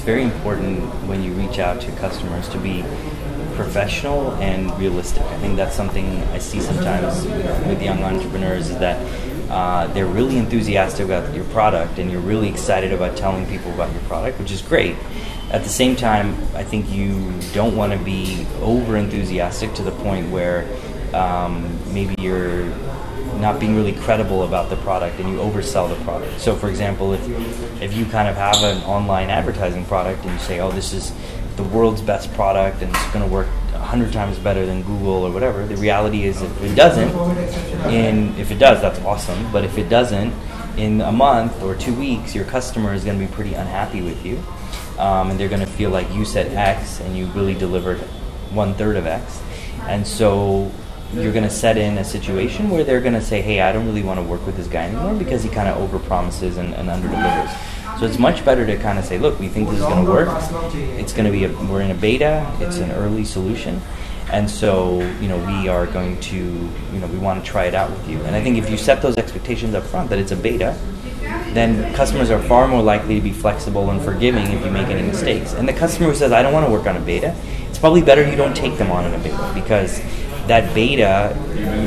it's very important when you reach out to customers to be professional and realistic. I think that's something I see sometimes with young entrepreneurs, is that they're really enthusiastic about your product and you're really excited about telling people about your product, which is great. At the same time, I think you don't want to be over enthusiastic to the point where maybe you're not being really credible about the product and you oversell the product. So for example, if you kind of have an online advertising product and you say, oh, this is the world's best product and it's going to work 100 times better than Google or whatever, the reality is if it doesn't, if it does, that's awesome, but if it doesn't, in a month or 2 weeks, your customer is going to be pretty unhappy with you, and they're going to feel like you said X and you really delivered 1/3 of X, and so you're going to set in a situation where they're going to say, hey, I don't really want to work with this guy anymore because he kind of overpromises and underdelivers. So it's much better to kind of say, look, we think this is going to work. It's going to be we're in a beta. It's an early solution. And so, we are going to, we want to try it out with you. And I think if you set those expectations up front that it's a beta, then customers are far more likely to be flexible and forgiving if you make any mistakes. And the customer who says, I don't want to work on a beta, it's probably better you don't take them on in a beta, because that beta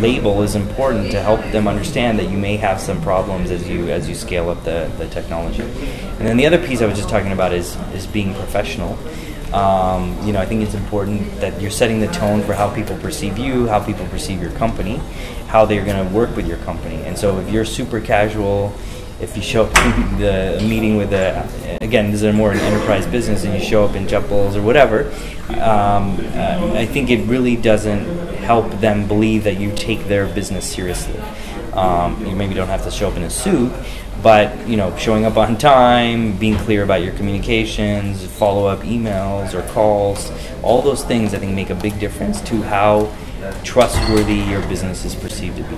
label is important to help them understand that you may have some problems as you scale up the technology. And then the other piece I was just talking about is being professional. I think it's important that you're setting the tone for how people perceive you, how people perceive your company, how they're going to work with your company. And so if you're super casual, if you show up in the meeting with again, this is more an enterprise business, and you show up in jumples or whatever, I think it really doesn't help them believe that you take their business seriously. You maybe don't have to show up in a suit, but showing up on time, being clear about your communications, follow-up emails or calls, all those things I think make a big difference to how trustworthy your business is perceived to be.